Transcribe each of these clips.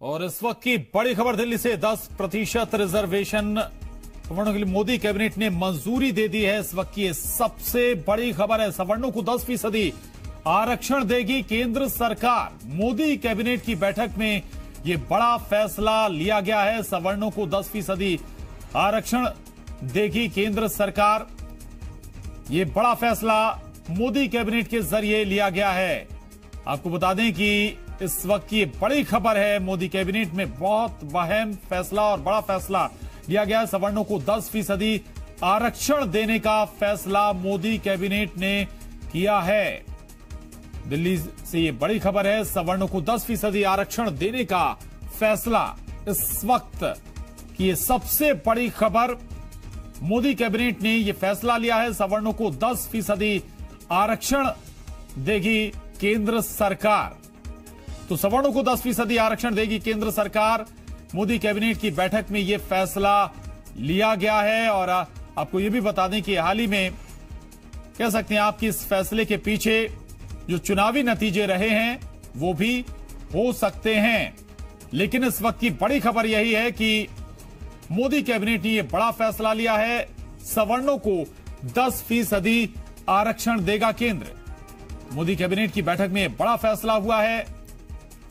और इस वक्त की बड़ी खबर दिल्ली से 10% रिजर्वेशन सवर्णों के लिए मोदी कैबिनेट ने मंजूरी दे दी है। इस वक्त की सबसे बड़ी खबर है, सवर्णों को 10% आरक्षण देगी केंद्र सरकार। मोदी कैबिनेट की बैठक में यह बड़ा फैसला लिया गया है। सवर्णों को 10% आरक्षण देगी केंद्र सरकार। यह बड़ा फैसला मोदी कैबिनेट के जरिए लिया गया है। आपको बता दें कि इस वक्त की बड़ी खबर है, मोदी कैबिनेट में बहुत अहम फैसला और बड़ा फैसला लिया गया है। सवर्णों को 10% आरक्षण देने का फैसला मोदी कैबिनेट ने किया है। दिल्ली से ये बड़ी खबर है, सवर्णों को 10% आरक्षण देने का फैसला। इस वक्त की ये सबसे बड़ी खबर, मोदी कैबिनेट ने यह फैसला लिया है। सवर्णों को 10% आरक्षण देगी केंद्र सरकार। तो सवर्णों को 10% आरक्षण देगी केंद्र सरकार। मोदी कैबिनेट की बैठक में यह फैसला लिया गया है। और आपको यह भी बता दें कि हाल ही में कह सकते हैं आपकी इस फैसले के पीछे जो चुनावी नतीजे रहे हैं वो भी हो सकते हैं, लेकिन इस वक्त की बड़ी खबर यही है कि मोदी कैबिनेट ने यह बड़ा फैसला लिया है। सवर्णों को 10% आरक्षण देगा केंद्र। मोदी कैबिनेट की बैठक में बड़ा फैसला हुआ है।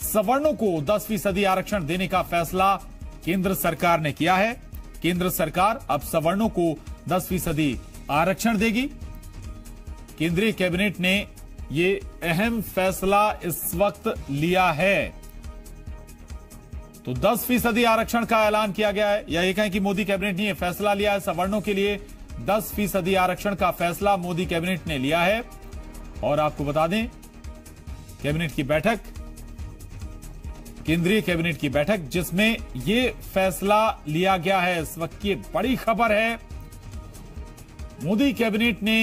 सवर्णों को 10% आरक्षण देने का फैसला केंद्र सरकार ने किया है। केंद्र सरकार अब सवर्णों को 10% आरक्षण देगी। केंद्रीय कैबिनेट ने ये अहम फैसला इस वक्त लिया है। तो 10% आरक्षण का ऐलान किया गया है। या ये कहें कि मोदी कैबिनेट ने यह फैसला लिया है, सवर्णों के लिए 10% आरक्षण का फैसला मोदी कैबिनेट ने लिया है। और आपको बता दें, कैबिनेट की बैठक, केंद्रीय कैबिनेट की बैठक जिसमें यह फैसला लिया गया है। इस वक्त की बड़ी खबर है, मोदी कैबिनेट ने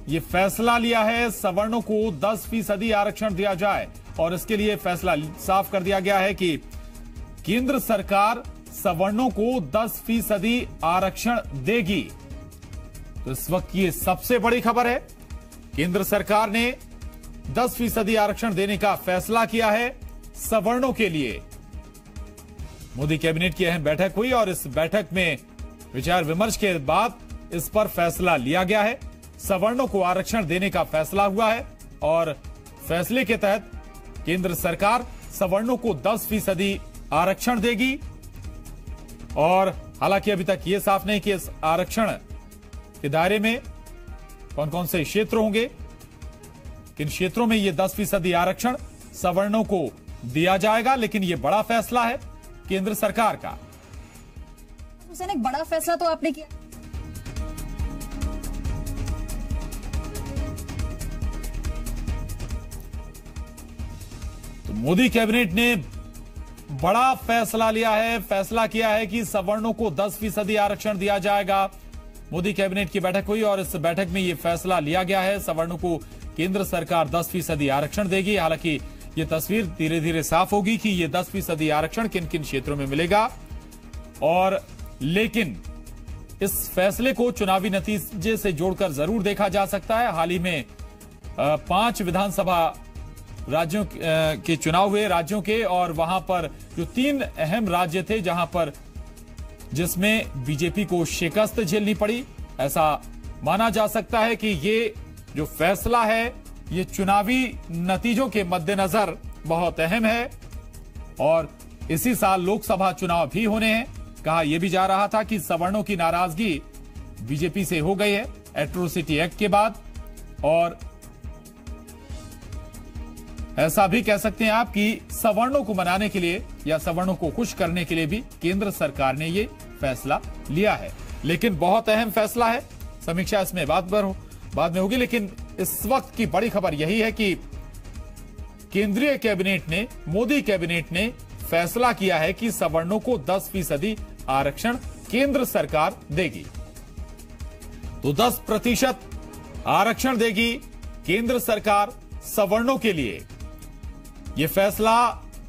यह फैसला लिया है सवर्णों को 10% आरक्षण दिया जाए। और इसके लिए फैसला साफ कर दिया गया है कि केंद्र सरकार सवर्णों को 10% आरक्षण देगी। तो इस वक्त की सबसे बड़ी खबर है, केंद्र सरकार ने 10% आरक्षण देने का फैसला किया है सवर्णों के लिए। मोदी कैबिनेट की अहम बैठक हुई और इस बैठक में विचार विमर्श के बाद इस पर फैसला लिया गया है। सवर्णों को आरक्षण देने का फैसला हुआ है और फैसले के तहत केंद्र सरकार सवर्णों को 10% आरक्षण देगी। और हालांकि अभी तक यह साफ नहीं कि इस आरक्षण के दायरे में कौन कौन से क्षेत्र होंगे, किन क्षेत्रों में यह 10% आरक्षण सवर्णों को दिया जाएगा, लेकिन यह बड़ा फैसला है केंद्र सरकार का। हुसैन, एक बड़ा फैसला तो आपने किया। तो मोदी कैबिनेट ने बड़ा फैसला लिया है, फैसला किया है कि सवर्णों को 10% आरक्षण दिया जाएगा। मोदी कैबिनेट की बैठक हुई और इस बैठक में यह फैसला लिया गया है, सवर्णों को केंद्र सरकार 10% आरक्षण देगी। हालांकि यह तस्वीर धीरे धीरे साफ होगी कि यह 10% आरक्षण किन किन क्षेत्रों में मिलेगा। और लेकिन इस फैसले को चुनावी नतीजे से जोड़कर जरूर देखा जा सकता है। हाल ही में 5 विधानसभा राज्यों के चुनाव हुए राज्यों के, और वहां पर जो 3 अहम राज्य थे जहां पर जिसमें बीजेपी को शिकस्त झेलनी पड़ी। ऐसा माना जा सकता है कि ये जो फैसला है ये चुनावी नतीजों के मद्देनजर बहुत अहम है। और इसी साल लोकसभा चुनाव भी होने हैं। कहा यह भी जा रहा था कि सवर्णों की नाराजगी बीजेपी से हो गई है एट्रोसिटी एक्ट के बाद। और ऐसा भी कह सकते हैं आप कि सवर्णों को मनाने के लिए या सवर्णों को खुश करने के लिए भी केंद्र सरकार ने ये फैसला लिया है। लेकिन बहुत अहम फैसला है, समीक्षा इसमें बाद में होगी। लेकिन इस वक्त की बड़ी खबर यही है कि केंद्रीय कैबिनेट ने, मोदी कैबिनेट ने फैसला किया है कि सवर्णों को 10% आरक्षण केंद्र सरकार देगी। तो 10% आरक्षण देगी केंद्र सरकार सवर्णों के लिए। यह फैसला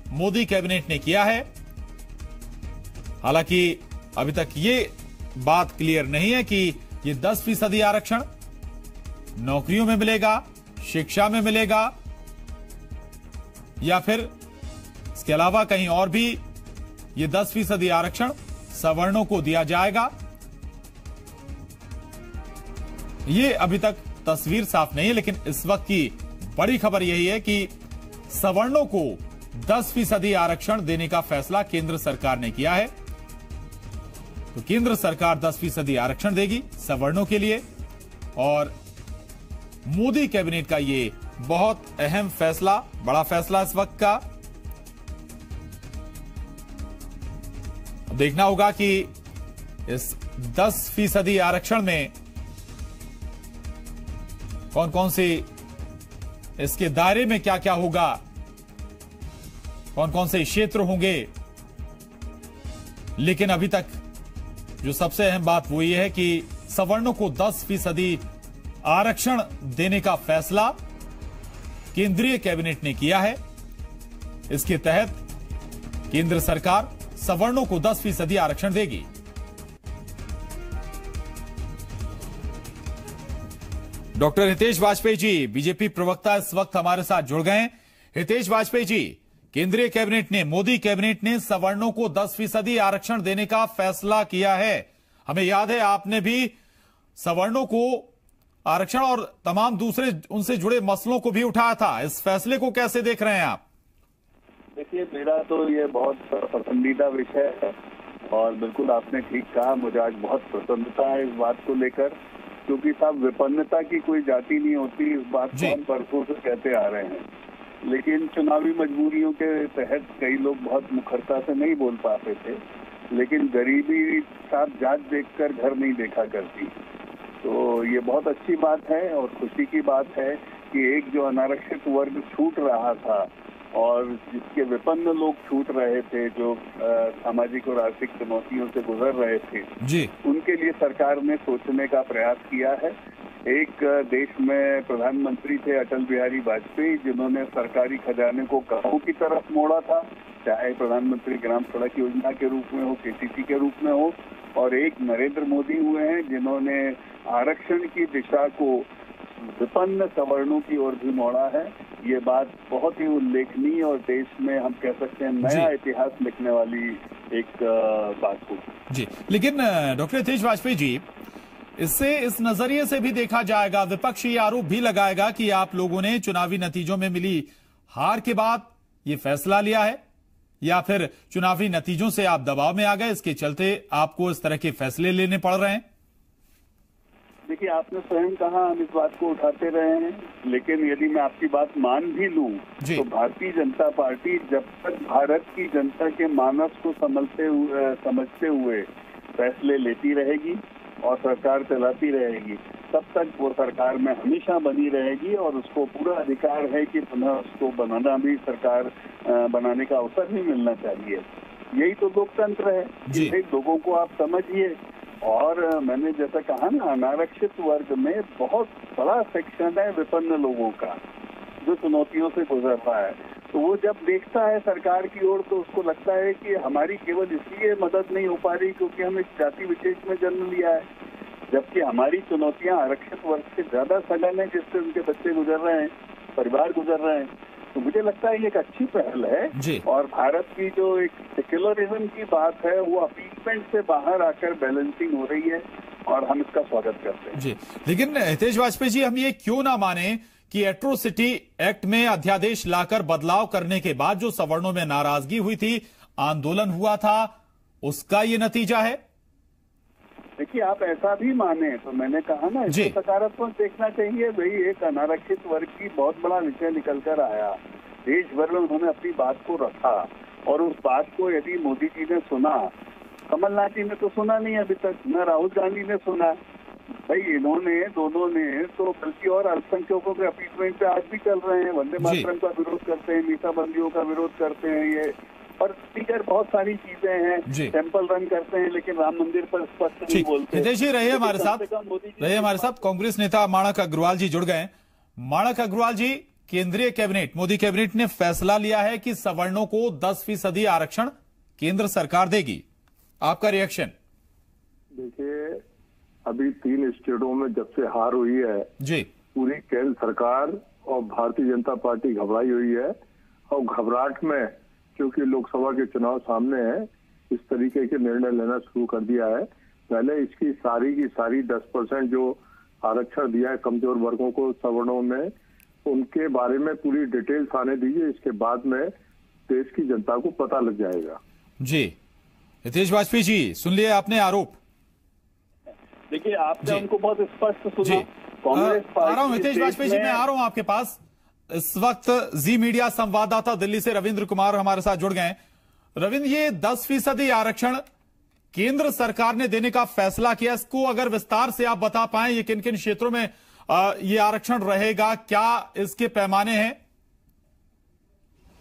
मोदी कैबिनेट ने किया है। हालांकि अभी तक ये बात क्लियर नहीं है कि यह 10% आरक्षण नौकरियों में मिलेगा, शिक्षा में मिलेगा, या फिर इसके अलावा कहीं और भी ये 10% आरक्षण सवर्णों को दिया जाएगा। ये अभी तक तस्वीर साफ नहीं है, लेकिन इस वक्त की बड़ी खबर यही है कि सवर्णों को 10% आरक्षण देने का फैसला केंद्र सरकार ने किया है। तो केंद्र सरकार 10% आरक्षण देगी सवर्णों के लिए, और मोदी कैबिनेट का ये बहुत अहम फैसला, बड़ा फैसला इस वक्त का। देखना होगा कि इस 10% आरक्षण में कौन कौन से, इसके दायरे में क्या क्या होगा, कौन कौन से क्षेत्र होंगे। लेकिन अभी तक जो सबसे अहम बात वो ये है कि सवर्णों को 10% आरक्षण देने का फैसला केंद्रीय कैबिनेट ने किया है। इसके तहत केंद्र सरकार सवर्णों को 10% आरक्षण देगी। डॉक्टर हितेश वाजपेयी जी, बीजेपी प्रवक्ता, इस वक्त हमारे साथ जुड़ गए हैं। हितेश वाजपेयी जी, केंद्रीय कैबिनेट ने, मोदी कैबिनेट ने सवर्णों को 10% आरक्षण देने का फैसला किया है। हमें याद है आपने भी सवर्णों को आरक्षण और तमाम दूसरे उनसे जुड़े मसलों को भी उठाया था। इस फैसले को कैसे देख रहे हैं आप? देखिए, मेरा तो ये बहुत पसंदीदा विषय है और बिल्कुल आपने ठीक कहा, मुझे आज बहुत प्रसन्नता है इस बात को लेकर, क्योंकि साहब विपन्नता की कोई जाति नहीं होती, इस बात को हम बरसों से कहते आ रहे हैं। लेकिन चुनावी मजबूरियों के तहत कई लोग बहुत मुखरता से नहीं बोल पाते थे, लेकिन गरीबी साहब जात देखकर घर नहीं देखा करती। तो ये बहुत अच्छी बात है और खुशी की बात है कि एक जो अनारक्षित वर्ग छूट रहा था और जिसके विपन्न लोग छूट रहे थे, जो सामाजिक और आर्थिक चुनौतियों से गुजर रहे थे जी, उनके लिए सरकार ने सोचने का प्रयास किया है। एक देश में प्रधानमंत्री थे अटल बिहारी वाजपेयी, जिन्होंने सरकारी खजाने को गांवों की तरफ मोड़ा था, चाहे प्रधानमंत्री ग्राम सड़क योजना के रूप में हो, केसीसी के रूप में हो, और एक नरेंद्र मोदी हुए हैं जिन्होंने आरक्षण की दिशा को विपन्न सवर्णों की ओर भी मोड़ा है। ये बात बहुत ही उल्लेखनीय और देश में हम कह सकते हैं नया इतिहास लिखने वाली एक बात होगी जी। लेकिन डॉक्टर हितेश वाजपेयी जी, इससे इस नजरिए से भी देखा जाएगा, विपक्ष ये आरोप भी लगाएगा कि आप लोगों ने चुनावी नतीजों में मिली हार के बाद ये फैसला लिया है, या फिर चुनावी नतीजों से आप दबाव में आ गए, इसके चलते आपको इस तरह के फैसले लेने पड़ रहे हैं। देखिए, आपने स्वयं कहा हम इस बात को उठाते रहे हैं, लेकिन यदि मैं आपकी बात मान भी लूं तो भारतीय जनता पार्टी जब तक भारत की जनता के मानस को समझते हुए फैसले लेती रहेगी और सरकार चलाती रहेगी, तब तक वो सरकार में हमेशा बनी रहेगी और उसको पूरा अधिकार है कि पुनः उसको बनाना भी, सरकार बनाने का अवसर भी मिलना चाहिए। यही तो लोकतंत्र है, जिसे लोगों को आप समझिए। और मैंने जैसा कहा ना, अनारक्षित वर्ग में बहुत बड़ा सेक्शन है विपन्न लोगों का जो चुनौतियों से गुजर रहा है। तो वो जब देखता है सरकार की ओर तो उसको लगता है कि हमारी केवल इसलिए मदद नहीं हो पा रही क्योंकि हम इस जाति विशेष में जन्म लिया है, जबकि हमारी चुनौतियां आरक्षित वर्ग से ज्यादा सघन है, जिससे उनके बच्चे गुजर रहे हैं, परिवार गुजर रहे हैं। तो मुझे लगता है ये एक अच्छी पहल है और भारत की जो एक सेक्युलरिज्म की बात है वो अपीलमेंट से बाहर आकर बैलेंसिंग हो रही है और हम इसका स्वागत करते हैं जी। लेकिन हितेश वाजपेयी जी, हम ये क्यों ना माने कि एट्रोसिटी एक्ट में अध्यादेश लाकर बदलाव करने के बाद जो सवर्णों में नाराजगी हुई थी, आंदोलन हुआ था, उसका ये नतीजा है? देखिए, आप ऐसा भी माने तो मैंने कहा ना, इसको सकारात्मक देखना चाहिए। भाई, एक अनारक्षित वर्ग की बहुत बड़ा विषय निकल कर आया, देश भर में उन्होंने अपनी बात को रखा और उस बात को यदि मोदी जी ने सुना, कमलनाथ जी ने तो सुना नहीं अभी तक, न राहुल गांधी ने सुना। भाई, इन्होंने दोनों ने तो बल्कि और अल्पसंख्यकों के अपीलमेंट पे आज भी चल रहे हैं, वंदे मातरम का विरोध करते हैं, मीसाबंदियों का विरोध करते हैं, ये और स्पीकर बहुत सारी चीजें हैं, टेम्पल रन करते हैं, लेकिन राम मंदिर पर स्पष्ट नहीं बोलते। हितेश जी, रहिए हमारे साथ। कांग्रेस नेता माणक अग्रवाल जी जुड़ गए। माणक अग्रवाल जी, केंद्रीय कैबिनेट, मोदी कैबिनेट ने फैसला लिया है कि सवर्णों को 10% आरक्षण केंद्र सरकार देगी, आपका रिएक्शन? देखिए, अभी 3 स्टेटों में जब से हार हुई है जी, पूरी केंद्र सरकार और भारतीय जनता पार्टी घबराई हुई है और घबराहट में क्योंकि लोकसभा के चुनाव सामने हैं, इस तरीके के निर्णय लेना शुरू कर दिया है। पहले इसकी सारी की सारी 10% जो आरक्षण दिया है कमजोर वर्गों को सवर्णों में, उनके बारे में पूरी डिटेल्स आने दीजिए, इसके बाद में देश की जनता को पता लग जाएगा। जी हितेश वाजपेयी जी, सुन लिए आपने आरोप। देखिए, आपने उनको बहुत स्पष्ट सुना। कांग्रेस आ रहा हूं हितेश वाजपेयी जी, मैं आ रहा हूं आपके पास। इस वक्त जी मीडिया संवाददाता दिल्ली से रविंद्र कुमार हमारे साथ जुड़ गए। रविंद्र, ये 10% आरक्षण केंद्र सरकार ने देने का फैसला किया, इसको अगर विस्तार से आप बता पाएं, ये किन किन क्षेत्रों में ये आरक्षण रहेगा, क्या इसके पैमाने हैं?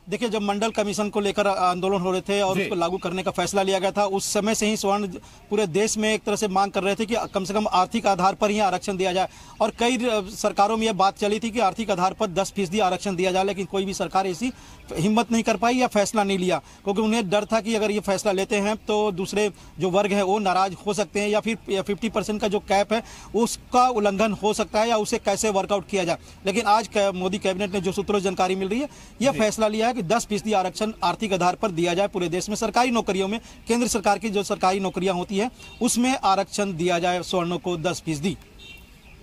देखिए, जब मंडल कमीशन को लेकर आंदोलन हो रहे थे और उसको लागू करने का फैसला लिया गया था, उस समय से ही सवर्ण पूरे देश में एक तरह से मांग कर रहे थे कि कम से कम आर्थिक आधार पर ही आरक्षण दिया जाए। और कई सरकारों में यह बात चली थी कि आर्थिक आधार पर 10% आरक्षण दिया जाए, लेकिन कोई भी सरकार ऐसी हिम्मत नहीं कर पाई या फैसला नहीं लिया, क्योंकि उन्हें डर था कि अगर ये फैसला लेते हैं तो दूसरे जो वर्ग है वो नाराज हो सकते हैं, या फिर 50% का जो कैप है उसका उल्लंघन हो सकता है, या उसे कैसे वर्कआउट किया जाए। लेकिन आज मोदी कैबिनेट ने जो सूत्रों से जानकारी मिल रही है, यह फैसला लिया है कि 10% आरक्षण आर्थिक आधार पर दिया जाए पूरे देश में। सरकारी नौकरियों में, केंद्र सरकार की जो सरकारी नौकरियां होती है उसमें आरक्षण दिया जाए सवर्णों को 10%।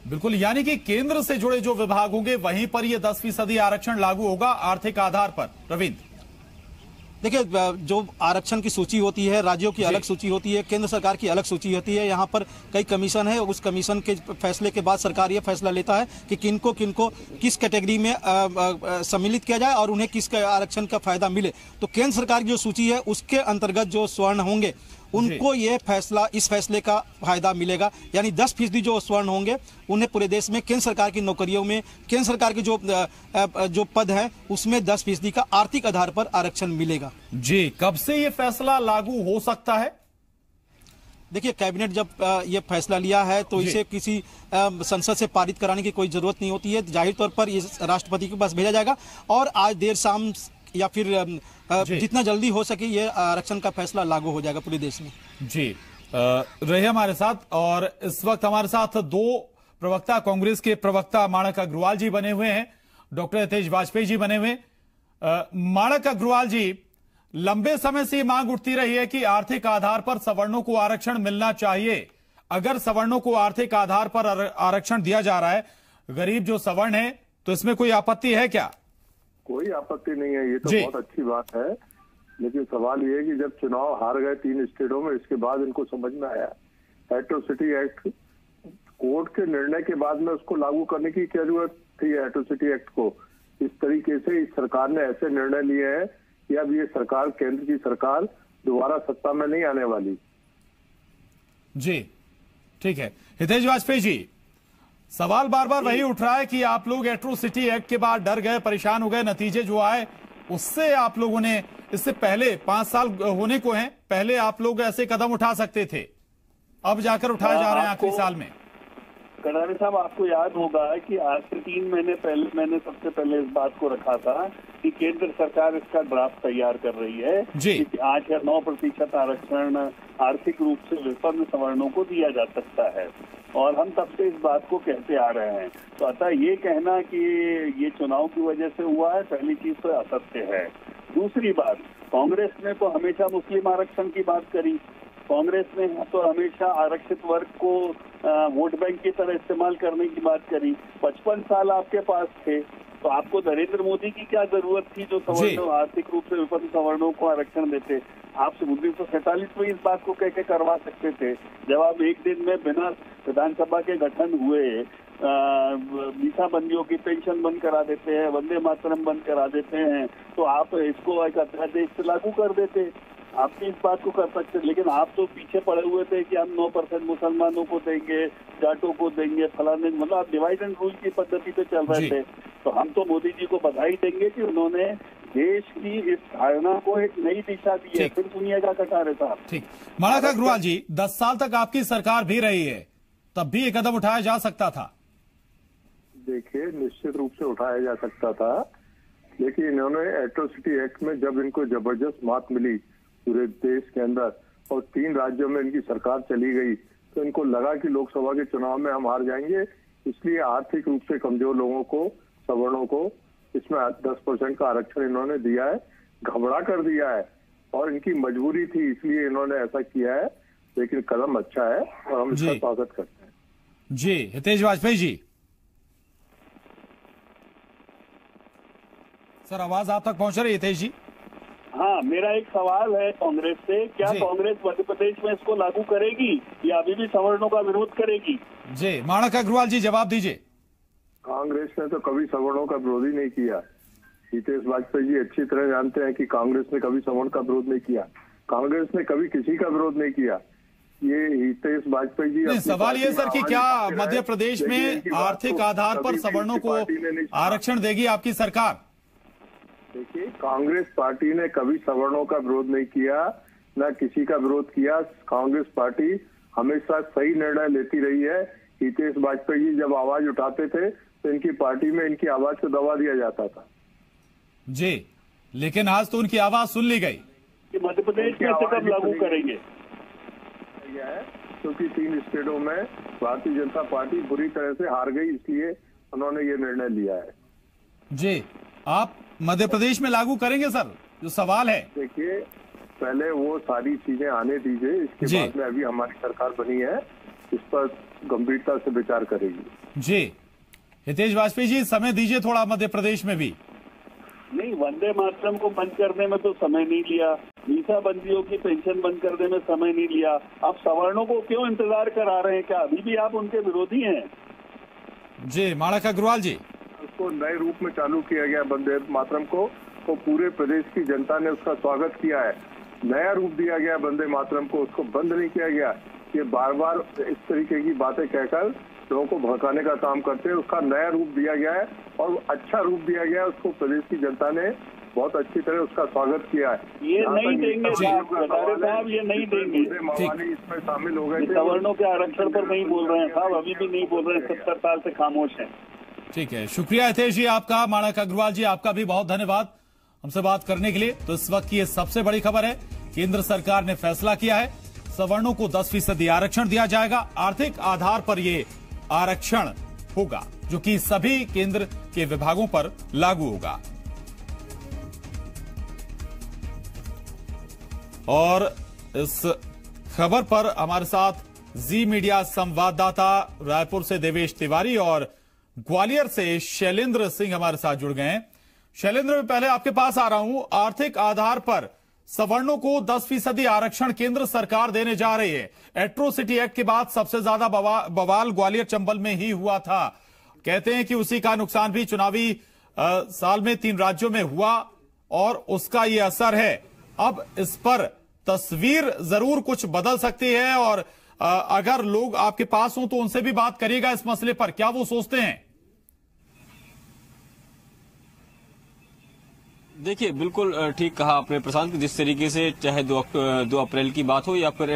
बिल्कुल, यानी कि केंद्र से जुड़े जो विभाग होंगे वहीं पर यह 10% आरक्षण लागू होगा आर्थिक आधार पर। रविंद्र, देखिए, जो आरक्षण की सूची होती है, राज्यों की अलग सूची होती है, केंद्र सरकार की अलग सूची होती है। यहाँ पर कई कमीशन है, उस कमीशन के फैसले के बाद सरकार ये फैसला लेता है कि किनको किनको किस कैटेगरी में सम्मिलित किया जाए और उन्हें किस आरक्षण का फायदा मिले। तो केंद्र सरकार की जो सूची है उसके अंतर्गत जो स्वर्ण होंगे उनको ये फैसला, इस फैसले का फायदा मिलेगा। यानी 10% जो स्वर्ण होंगे उन्हें पूरे देश में केंद्र सरकार की नौकरियों में, केंद्र सरकार के जो पद है उसमें 10% का आर्थिक आधार पर आरक्षण मिलेगा। जी, कब से ये फैसला लागू हो सकता है? देखिए, कैबिनेट जब ये फैसला लिया है तो इसे किसी संसद से पारित कराने की कोई जरूरत नहीं होती है। जाहिर तौर पर ये राष्ट्रपति के पास भेजा जाएगा और आज देर शाम या फिर जितना जल्दी हो सके ये आरक्षण का फैसला लागू हो जाएगा पूरे देश में। जी, रहे हमारे साथ, और इस वक्त हमारे साथ दो प्रवक्ता, कांग्रेस के प्रवक्ता माणक अग्रवाल जी बने हुए हैं, डॉक्टर हितेश वाजपेयी जी बने हुए। माणक अग्रवाल जी, लंबे समय से ये मांग उठती रही है कि आर्थिक आधार पर सवर्णों को आरक्षण मिलना चाहिए। अगर सवर्णों को आर्थिक आधार पर आरक्षण दिया जा रहा है, गरीब जो सवर्ण है, तो इसमें कोई आपत्ति है क्या? कोई आपत्ति नहीं है, ये तो बहुत अच्छी बात है। लेकिन सवाल ये है कि जब चुनाव हार गए 3 स्टेटों में, इसके बाद इनको समझ में आया एट्रोसिटी एक्ट, कोर्ट के निर्णय के बाद में उसको लागू करने की क्या जरूरत थी एट्रोसिटी एक्ट को। इस तरीके से इस सरकार ने ऐसे निर्णय लिए हैं कि अब ये सरकार, केंद्र की सरकार दोबारा सत्ता में नहीं आने वाली। जी ठीक है। हितेश वाजपेयी जी, सवाल बार बार वही उठ रहा है कि आप लोग एट्रोसिटी एक्ट के बाद डर गए, परेशान हो गए, नतीजे जो आए उससे आप लोगों ने, इससे पहले 5 साल होने को हैं, पहले आप लोग ऐसे कदम उठा सकते थे, अब जाकर उठाए जा रहे हैं आखिरी साल में। कडारी साहब, आपको याद होगा कि आज से 3 महीने पहले मैंने सबसे पहले इस बात को रखा था कि केंद्र सरकार इसका ड्राफ्ट तैयार कर रही है कि 8 या 9% आरक्षण आर्थिक रूप से विपन्न सवर्णों को दिया जा सकता है, और हम तब से इस बात को कहते आ रहे हैं। तो अतः ये कहना कि ये चुनाव की वजह से हुआ है, पहली चीज तो असत्य है। दूसरी बात, कांग्रेस ने तो हमेशा मुस्लिम आरक्षण की बात करी, कांग्रेस ने तो हमेशा आरक्षित वर्ग को वोट बैंक की तरह इस्तेमाल करने की बात करी। 55 साल आपके पास थे, तो आपको नरेंद्र मोदी की क्या जरूरत थी जो सवर्णों, आर्थिक रूप से विपन्न सवर्णों को आरक्षण देते। आप 1947 में इस बात को कह के करवा सकते थे, जब आप एक दिन में बिना विधानसभा के गठन हुए मीसाबंदियों की पेंशन बंद करा देते हैं, वंदे मातरम बंद करा देते हैं, तो आप इसको एक अध्यादेश से लागू कर देते। आप भी इस बात को कर सकते, लेकिन आप तो पीछे पड़े हुए थे कि हम 9% मुसलमानों को देंगे, जाटों को देंगे, फलाने, मतलब आप डिवाइड एंड रूल की पद्धति पे चल रहे थे। तो हम तो मोदी जी को बधाई देंगे कि उन्होंने देश की इस धारणा को एक नई दिशा दी है। फिर सुनिएगा कटारे साहब। ठीक, माणक अग्रवाल जी, 10 साल तक आपकी सरकार भी रही है, तब भी ये कदम उठाया जा सकता था। देखिए, निश्चित रूप से उठाया जा सकता था, लेकिन इन्होंने एट्रोसिटी एक्ट में जब इनको जबरदस्त मात मिली पूरे देश के अंदर और 3 राज्यों में इनकी सरकार चली गई, तो इनको लगा कि लोकसभा के चुनाव में हम हार जाएंगे, इसलिए आर्थिक रूप से कमजोर लोगों को, सवर्णों को इसमें 10% का आरक्षण इन्होंने दिया है। घबरा कर दिया है और इनकी मजबूरी थी, इसलिए इन्होंने ऐसा किया है। लेकिन कदम अच्छा है और हम इसका स्वागत करते हैं। जी हितेश वाजपेयी जी, सर आवाज आप तक पहुंच रही है हितेश जी? हाँ, मेरा एक सवाल है कांग्रेस से, क्या कांग्रेस मध्य प्रदेश में इसको लागू करेगी या अभी भी सवर्णों का विरोध करेगी? जी माणक अग्रवाल जी जवाब दीजिए। कांग्रेस ने तो कभी सवर्णों का विरोध ही नहीं किया। हितेश वाजपेयी जी अच्छी तरह जानते हैं कि कांग्रेस ने कभी सवर्ण का विरोध नहीं किया। कांग्रेस ने कभी किसी का विरोध नहीं किया। ये हितेश वाजपेयी जी, सवाल ये सर कि क्या मध्य प्रदेश में आर्थिक आधार पर सवर्णों को आरक्षण देगी आपकी सरकार? देखिए, कांग्रेस पार्टी ने कभी सवर्णों का विरोध नहीं किया, न किसी का विरोध किया। कांग्रेस पार्टी हमेशा सही निर्णय लेती रही है। हितेश वाजपेयी जी जब आवाज उठाते थे तो इनकी पार्टी में इनकी आवाज को दबा दिया जाता था। जी, लेकिन आज तो उनकी आवाज सुन ली गई। मध्य प्रदेश में कब लागू करेंगे? क्योंकि 3 स्टेटों में भारतीय जनता पार्टी बुरी तरह से हार गई, इसलिए उन्होंने ये निर्णय लिया है। जी, आप मध्य प्रदेश में लागू करेंगे सर? जो सवाल है, देखिए पहले वो सारी चीजें आने दीजिए, इसके बाद में अभी हमारी सरकार बनी है, इस पर गंभीरता से विचार करेगी। जी हितेश वाजपेयी जी, समय दीजिए थोड़ा मध्य प्रदेश में भी। नहीं, वंदे मातरम को बंद करने में तो समय नहीं लिया, मीसा बंदियों की पेंशन बंद करने में समय नहीं लिया, आप सवर्णों को क्यों इंतजार करा रहे हैं? क्या अभी भी आप उनके विरोधी हैं? जी माणक अग्रवाल जी, उसको नए रूप में चालू किया गया वंदे मातरम को, तो पूरे प्रदेश की जनता ने उसका स्वागत किया है। नया रूप दिया गया वंदे मातरम को, उसको बंद नहीं किया गया। ये बार बार इस तरीके की बातें कहकर लोगों को भड़काने का काम करते हैं। उसका नया रूप दिया गया है और अच्छा रूप दिया गया है, उसको प्रदेश की जनता ने बहुत अच्छी तरह उसका स्वागत किया है। ये नहीं देंगे साहब, ये नहीं देंगे। मवाली इसमें शामिल हो गए थे। सवर्णों के आरक्षण पर नहीं बोल रहे हैं साहब, अभी भी नहीं बोल रहे हैं, 70 साल से खामोश हैं। ठीक है, शुक्रिया हितेश जी आपका। माणक अग्रवाल जी आपका भी बहुत धन्यवाद हमसे बात करने के लिए। तो इस वक्त की ये सबसे बड़ी खबर है, केंद्र सरकार ने फैसला किया है, सवर्णों को 10% आरक्षण दिया जाएगा। आर्थिक आधार पर ये आरक्षण होगा, जो कि सभी केंद्र के विभागों पर लागू होगा। और इस खबर पर हमारे साथ जी मीडिया संवाददाता रायपुर से देवेश तिवारी और ग्वालियर से शैलेंद्र सिंह हमारे साथ जुड़ गए हैं। शैलेंद्र, मैं पहले आपके पास आ रहा हूं। आर्थिक आधार पर सवर्णों को 10% आरक्षण केंद्र सरकार देने जा रही है। एट्रोसिटी एक्ट के बाद सबसे ज्यादा बवाल ग्वालियर चंबल में ही हुआ था। कहते हैं कि उसी का नुकसान भी चुनावी साल में 3 राज्यों में हुआ और उसका ये असर है। अब इस पर तस्वीर जरूर कुछ बदल सकती है और अगर लोग आपके पास हों तो उनसे भी बात करिएगा इस मसले पर, क्या वो सोचते हैं? देखिए, बिल्कुल ठीक कहा आपने प्रशांत, जिस तरीके से चाहे 2 अप्रैल की बात हो या फिर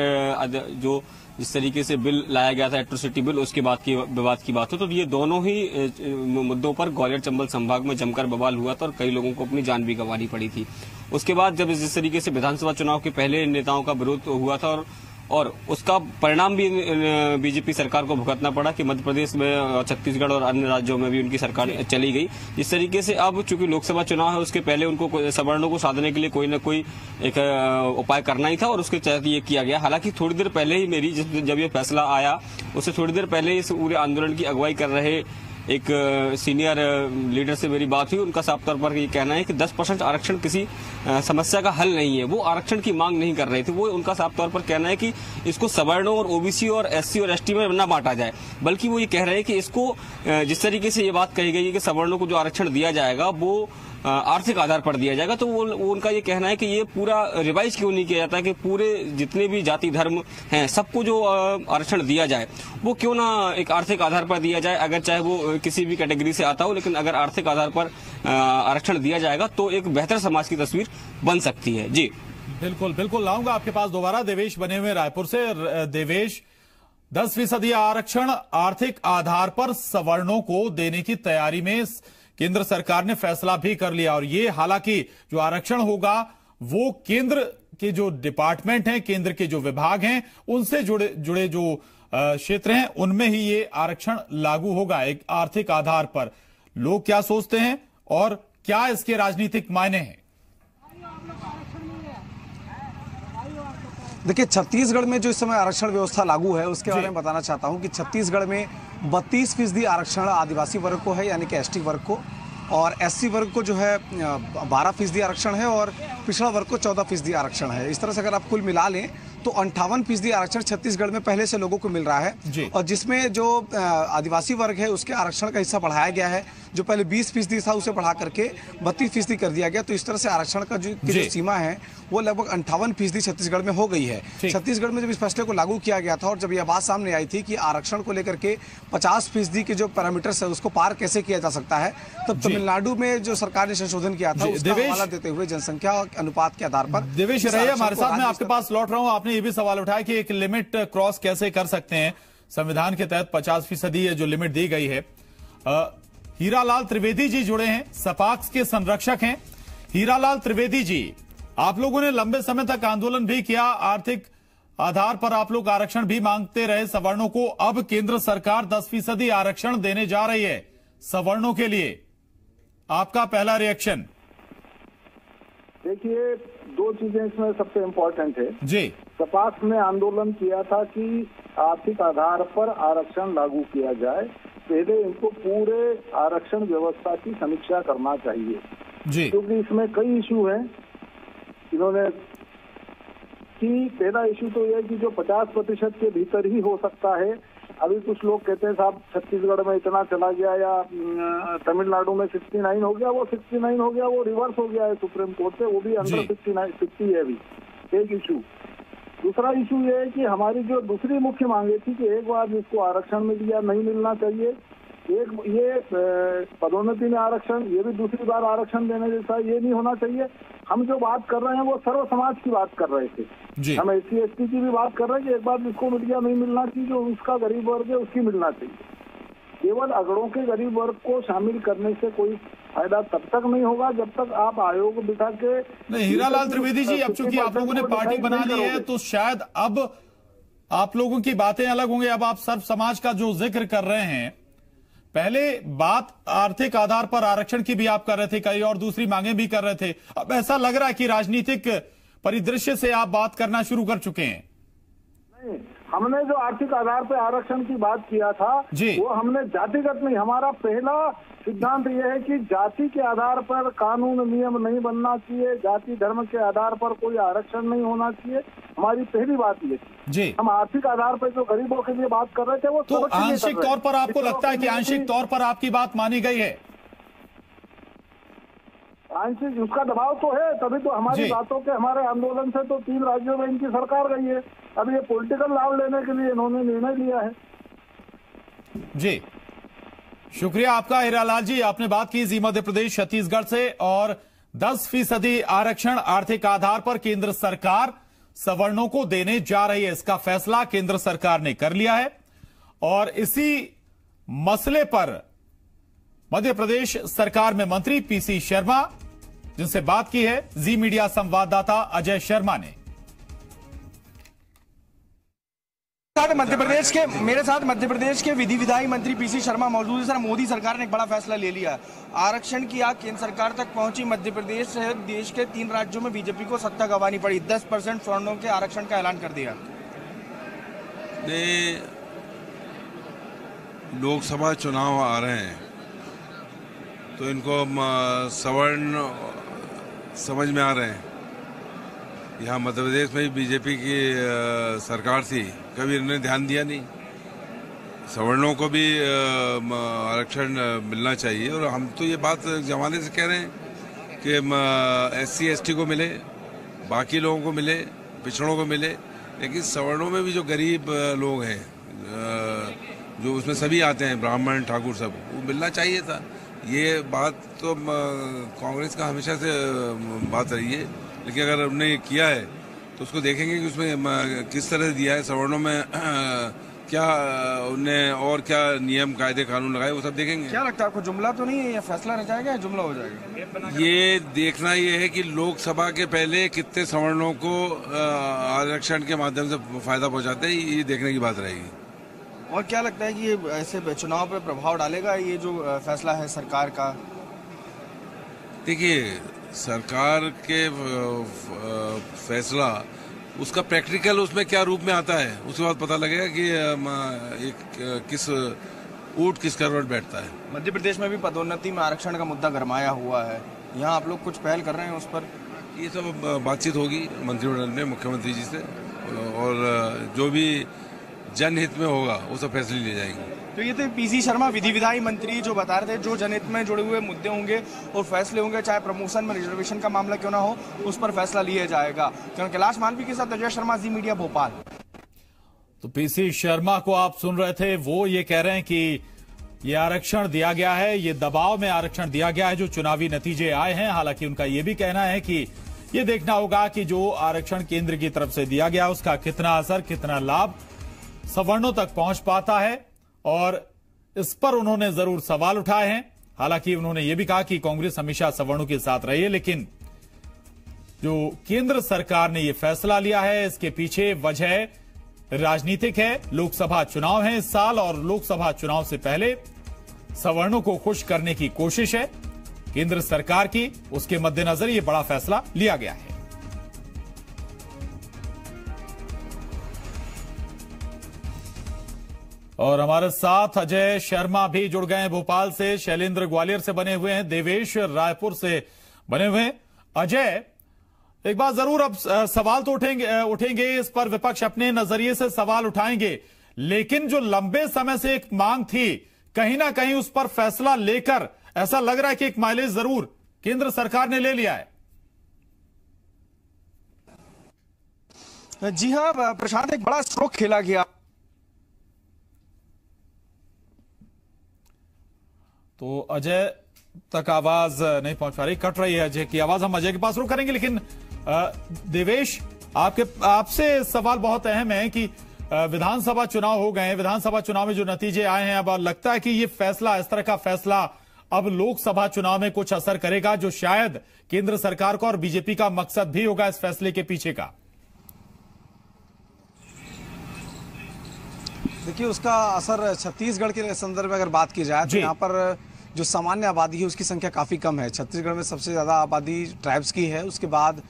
जो जिस तरीके से बिल लाया गया था एट्रोसिटी बिल, उसके बाद की विवाद की बात हो, तो ये दोनों ही मुद्दों पर ग्वालियर चंबल संभाग में जमकर बवाल हुआ था और कई लोगों को अपनी जान भी गंवानी पड़ी थी। उसके बाद जब जिस तरीके से विधानसभा चुनाव के पहले नेताओं का विरोध हुआ था और उसका परिणाम भी बीजेपी सरकार को भुगतना पड़ा कि मध्य प्रदेश में, छत्तीसगढ़ और अन्य राज्यों में भी उनकी सरकार चली गई। इस तरीके से अब चूंकि लोकसभा चुनाव है, उसके पहले उनको सवर्णों को साधने के लिए कोई न कोई एक उपाय करना ही था और उसके तहत ये किया गया। हालांकि थोड़ी देर पहले ही मेरी जब ये फैसला आया, उससे थोड़ी देर पहले इस पूरे आंदोलन की अगुवाई कर रहे एक सीनियर लीडर से मेरी बात हुई। उनका साफ तौर पर ये कहना है कि 10% आरक्षण किसी समस्या का हल नहीं है। वो आरक्षण की मांग नहीं कर रहे थे। वो उनका साफ तौर पर कहना है कि इसको सवर्णों और ओबीसी और एससी और एसटी में न बांटा जाए, बल्कि वो ये कह रहे हैं कि इसको जिस तरीके से ये बात कही गई है कि सवर्णों को जो आरक्षण दिया जाएगा वो आर्थिक आधार पर दिया जाएगा, तो वो उनका ये कहना है कि ये पूरा रिवाइज क्यों नहीं किया जाता कि पूरे जितने भी जाति धर्म हैं सबको जो आरक्षण दिया जाए वो क्यों ना एक आर्थिक आधार पर दिया जाए, अगर चाहे वो किसी भी कैटेगरी से आता हो, लेकिन अगर आर्थिक आधार पर आरक्षण दिया जाएगा तो एक बेहतर समाज की तस्वीर बन सकती है। जी बिल्कुल बिल्कुल, लाऊंगा आपके पास दोबारा। देवेश बने हुए रायपुर से। देवेश, 10% आरक्षण आर्थिक आधार पर सवर्णों को देने की तैयारी में केंद्र सरकार ने फैसला भी कर लिया और ये हालांकि जो आरक्षण होगा वो केंद्र के जो डिपार्टमेंट हैं, केंद्र के जो विभाग हैं, उनसे जुड़े जो क्षेत्र हैं उनमें ही ये आरक्षण लागू होगा एक आर्थिक आधार पर। लोग क्या सोचते हैं और क्या इसके राजनीतिक मायने हैं? देखिए, छत्तीसगढ़ में जो इस समय आरक्षण व्यवस्था लागू है उसके बारे में बताना चाहता हूं कि छत्तीसगढ़ में 32% आरक्षण आदिवासी वर्ग को है, यानी कि एसटी वर्ग को, और एससी वर्ग को जो है 12% आरक्षण है और पिछड़ा वर्ग को 14% आरक्षण है। इस तरह से अगर आप कुल मिला लें तो 58% आरक्षण छत्तीसगढ़ में पहले से लोगों को मिल रहा है, और जिसमें जो आदिवासी वर्ग है उसके आरक्षण का हिस्सा बढ़ाया गया है। जो पहले 20% था उसे बढ़ा करके 32% कर दिया गया। तो इस तरह से आरक्षण का जो सीमा है वो लगभग 58% छत्तीसगढ़ में हो गई है। छत्तीसगढ़ में जब इस फैसले को लागू किया गया था और जब यह बात सामने आई थी कि आरक्षण को लेकर के 50% के जो पैरामीटर्स है उसको पार कैसे किया जा सकता है, तब तमिलनाडु में जो सरकार ने संशोधन किया था उसका हवाला देते हुए जनसंख्या अनुपात के आधार पर देवेश रहिए हमारे साथ। मैं आपके पास लौट रहा हूं। आपने ये भी सवाल उठाया कि एक लिमिट क्रॉस कैसे कर सकते हैं। संविधान के तहत 50% जो लिमिट दी गई है। हीरालाल त्रिवेदी जी जुड़े हैं, सपाक्स के संरक्षक हैं। हीरालाल त्रिवेदी जी, आप लोगों ने लंबे समय तक आंदोलन भी किया, आर्थिक आधार पर आप लोग आरक्षण भी मांगते रहे सवर्णों को। अब केंद्र सरकार 10% आरक्षण देने जा रही है सवर्णों के लिए, आपका पहला रिएक्शन? देखिए, दो चीजें इसमें सबसे इम्पोर्टेंट है जी। सपाक्स ने आंदोलन किया था कि आर्थिक आधार पर आरक्षण लागू किया जाए। पहले इनको पूरे आरक्षण व्यवस्था की समीक्षा करना चाहिए जी, क्योंकि इसमें कई इशू हैं। इन्होंने कि पहला इशू तो यह कि जो 50% के भीतर ही हो सकता है। अभी कुछ लोग कहते हैं साहब छत्तीसगढ़ में इतना चला गया या तमिलनाडु में 69 हो गया, वो 69 हो गया, वो रिवर्स हो गया है सुप्रीम कोर्ट से, वो भी अंडर 60 है अभी। एक इशू। दूसरा इशू ये है कि हमारी जो दूसरी मुख्य मांगे थी कि एक बार जिसको आरक्षण मिल गया नहीं मिलना चाहिए, एक ये पदोन्नति में आरक्षण, ये भी दूसरी बार आरक्षण देने जैसा ये नहीं होना चाहिए। हम जो बात कर रहे हैं वो सर्व समाज की बात कर रहे थे। हम SC ST की भी बात कर रहे हैं कि एक बार जिसको मिल गया नहीं मिलना चाहिए, जो उसका गरीब वर्ग है उसकी मिलना चाहिए। केवल अगड़ों के गरीब वर्ग को शामिल करने से कोई फायदा तब तक नहीं होगा जब तक आप आयोग बिठा के नहीं। हीरालाल त्रिवेदी जी, अब चूंकि आप लोगों ने पार्टी बना ली है तो शायद अब आप लोगों की बातें अलग होंगी। अब आप सर्व समाज का जो जिक्र कर रहे हैं, पहले बात आर्थिक आधार पर आरक्षण की भी आप कर रहे थे, कई और दूसरी मांगे भी कर रहे थे। अब ऐसा लग रहा है कि राजनीतिक परिदृश्य से आप बात करना शुरू कर चुके हैं। नहीं, हमने जो आर्थिक आधार पर आरक्षण की बात किया था वो हमने जातिगत नहीं, हमारा पहला सिद्धांत यह है कि जाति के आधार पर कानून नियम नहीं बनना चाहिए, जाति धर्म के आधार पर कोई आरक्षण नहीं होना चाहिए। हमारी पहली बात ये जी। हम आर्थिक आधार पर जो गरीबों के लिए बात कर रहे थे वो तो आंशिक तौर पर आपको लगता है कि आंशिक तौर पर आपकी बात मानी गई है? आंशिक उसका दबाव तो है, तभी तो हमारी बातों के हमारे आंदोलन से तो 3 राज्यों में इनकी सरकार गई है। अब ये पॉलिटिकल लाभ लेने के लिए इन्होंने निर्णय लिया है। जी, शुक्रिया आपका हीरालाल जी। आपने बात की जी मध्य प्रदेश छत्तीसगढ़ से, और 10% आरक्षण आर्थिक आधार पर केंद्र सरकार सवर्णों को देने जा रही है। इसका फैसला केंद्र सरकार ने कर लिया है, और इसी मसले पर मध्य प्रदेश सरकार में मंत्री PC शर्मा, जिनसे बात की है जी मीडिया संवाददाता अजय शर्मा ने। मेरे साथ मध्य प्रदेश के विधि विधायी मंत्री PC शर्मा मौजूद है। सर, मोदी सरकार ने एक बड़ा फैसला ले लिया। आरक्षण की आग केंद्र सरकार तक पहुंची। मध्य प्रदेश सहित देश के 3 राज्यों में बीजेपी को सत्ता गंवानी पड़ी। 10% सवर्णों के आरक्षण का ऐलान कर दिया। लोकसभा चुनाव आ रहे हैं तो इनको सवर्ण समझ में आ रहे हैं। यहाँ मध्य प्रदेश में बीजेपी की सरकार थी, कभी इन्होंने ध्यान दिया नहीं। सवर्णों को भी आरक्षण मिलना चाहिए, और हम तो ये बात जमाने से कह रहे हैं कि SC ST को मिले, बाकी लोगों को मिले, पिछड़ों को मिले, लेकिन सवर्णों में भी जो गरीब लोग हैं, जो उसमें सभी आते हैं, ब्राह्मण ठाकुर सब, वो मिलना चाहिए था। ये बात तो कांग्रेस का हमेशा से बात रही है, लेकिन अगर उन्होंने किया है तो उसको देखेंगे कि उसमें किस तरह से दिया है, सवर्णों में क्या उनने और क्या नियम कायदे कानून लगाए, वो सब देखेंगे। क्या लगता है आपको, जुमला तो नहीं है, ये फैसला रह जाएगा या जुमला हो जाएगा? ये देखना ये है कि लोकसभा के पहले कितने सवर्णों को आरक्षण के माध्यम से फायदा पहुंचाते हैं, ये देखने की बात रहेगी। और क्या लगता है कि ये ऐसे चुनाव पर प्रभाव डालेगा ये जो फैसला है सरकार का? देखिए, सरकार के फैसला उसका प्रैक्टिकल उसमें क्या रूप में आता है, उसके बाद पता लगेगा कि एक किस ऊंट किस करवट बैठता है। मध्य प्रदेश में भी पदोन्नति में आरक्षण का मुद्दा गरमाया हुआ है, यहाँ आप लोग कुछ पहल कर रहे हैं उस पर? ये सब बातचीत होगी मंत्रिमंडल में मुख्यमंत्री जी से, और जो भी जनहित में होगा वो सब फैसले लिए जाएंगे। तो ये तो पीसी शर्मा विधि विधायी मंत्री जो बता रहे थे जो जनहित में जुड़े हुए मुद्दे होंगे और फैसले होंगे, चाहे प्रमोशन में रिजर्वेशन का मामला क्यों ना हो, उस पर फैसला लिया जाएगा। कैलाश मालवी के साथ अजय शर्मा, जी मीडिया, भोपाल। तो पीसी शर्मा को आप सुन रहे थे, वो ये कह रहे हैं कि ये आरक्षण दिया गया है, ये दबाव में आरक्षण दिया गया है जो चुनावी नतीजे आए हैं। हालांकि उनका ये भी कहना है कि ये देखना होगा कि जो आरक्षण केंद्र की तरफ से दिया गया उसका कितना असर, कितना लाभ सवर्णों तक पहुंच पाता है, और इस पर उन्होंने जरूर सवाल उठाए हैं। हालांकि उन्होंने ये भी कहा कि कांग्रेस हमेशा सवर्णों के साथ रही है, लेकिन जो केंद्र सरकार ने यह फैसला लिया है इसके पीछे वजह राजनीतिक है। लोकसभा चुनाव है इस साल, और लोकसभा चुनाव से पहले सवर्णों को खुश करने की कोशिश है केंद्र सरकार की, उसके मद्देनजर यह बड़ा फैसला लिया गया है। और हमारे साथ अजय शर्मा भी जुड़ गए हैं भोपाल से, शैलेंद्र ग्वालियर से बने हुए हैं, देवेश रायपुर से बने हुए हैं। अजय, एक बात जरूर, अब सवाल तो उठेंगे इस पर, विपक्ष अपने नजरिए से सवाल उठाएंगे, लेकिन जो लंबे समय से एक मांग थी, कहीं ना कहीं उस पर फैसला लेकर ऐसा लग रहा है कि एक माइलेज जरूर केंद्र सरकार ने ले लिया है। जी हां प्रशांत, एक बड़ा स्ट्रोक खेला गया। तो अजय तक आवाज नहीं पहुंच पा रही, कट रही है अजय की आवाज। हम अजय के पास रुक करेंगे, लेकिन देवेश, आपसे सवाल बहुत अहम है कि विधानसभा चुनाव हो गए हैं, विधानसभा चुनाव में जो नतीजे आए हैं, अब लगता है कि ये फैसला, इस तरह का फैसला अब लोकसभा चुनाव में कुछ असर करेगा, जो शायद केंद्र सरकार का और बीजेपी का मकसद भी होगा इस फैसले के पीछे का। देखिए, उसका असर छत्तीसगढ़ के संदर्भ में अगर बात की जाए तो यहाँ पर जो सामान्य आबादी है उसकी संख्या काफी कम है। छत्तीसगढ़ में सबसे ज्यादा आबादी ट्राइब्स की है, उसके बाद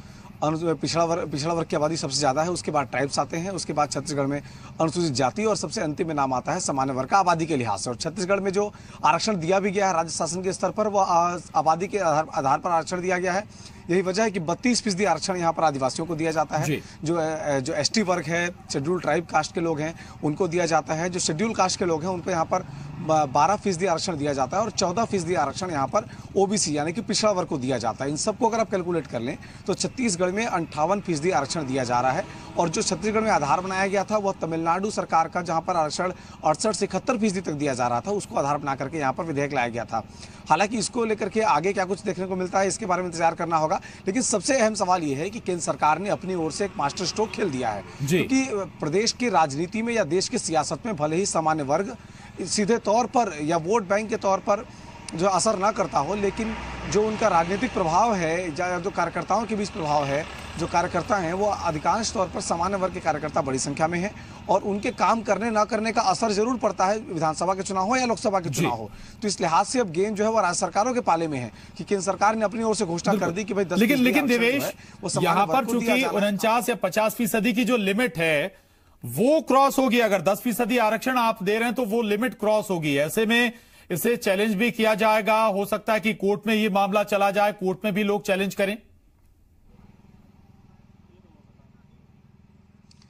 पिछड़ा वर्ग की आबादी सबसे ज्यादा है, उसके बाद ट्राइब्स आते हैं, उसके बाद छत्तीसगढ़ में अनुसूचित जाति, और सबसे अंतिम में नाम आता है सामान्य वर्ग का आबादी के लिहाज से। और छत्तीसगढ़ में जो आरक्षण दिया भी गया है राज्य शासन के स्तर पर, वो आबादी के आधार पर आरक्षण दिया गया है। यही वजह है कि 32% आरक्षण यहाँ पर आदिवासियों को दिया जाता है, जो एसटी वर्ग है, शेड्यूल ट्राइब कास्ट के लोग हैं, उनको दिया जाता है। जो शेड्यूल कास्ट के लोग हैं उनको यहाँ पर 12% आरक्षण दिया जाता है, और 14% आरक्षण यहाँ पर ओबीसी यानी कि पिछड़ा वर्ग को दिया जाता है। इन सबको अगर आप कैलकुलेट कर लें तो छत्तीसगढ़ में 58% आरक्षण दिया जा रहा है। और जो छत्तीसगढ़ में आधार बनाया गया था वह तमिलनाडु सरकार का, जहाँ पर आरक्षण 68 से 71% तक दिया जा रहा था, उसको आधार बना करके यहाँ पर विधेयक लाया गया था। हालांकि इसको लेकर के आगे क्या कुछ देखने को मिलता है इसके बारे में इंतजार करना होगा, लेकिन सबसे अहम सवाल यह है कि केंद्र सरकार ने अपनी ओर से एक मास्टर स्ट्रोक खेल दिया है, क्योंकि प्रदेश की राजनीति में या देश की सियासत में भले ही सामान्य वर्ग सीधे तौर पर या वोट बैंक के तौर पर जो असर ना करता हो, लेकिन जो उनका राजनीतिक प्रभाव है, जो कार्यकर्ताओं के बीच प्रभाव है, जो कार्यकर्ता हैं वो अधिकांश तौर पर सामान्य वर्ग के कार्यकर्ता बड़ी संख्या में हैं, और उनके काम करने ना करने का असर जरूर पड़ता है, विधानसभा के चुनाव हो या लोकसभा के चुनाव हो। तो इस लिहाज से अब गेम जो है वो राज्य सरकारों के पाले में है कि केंद्र सरकार ने अपनी ओर से घोषणा कर दी कि भाई 10%। लेकिन देवेश, यहाँ पर चूंकि 49 या 50% की जो लिमिट है वो क्रॉस होगी, अगर 10% आरक्षण आप दे रहे हैं तो वो लिमिट क्रॉस होगी। ऐसे में इसे चैलेंज भी किया जाएगा, हो सकता है कि कोर्ट में ये मामला चला जाए, कोर्ट में भी लोग चैलेंज करें।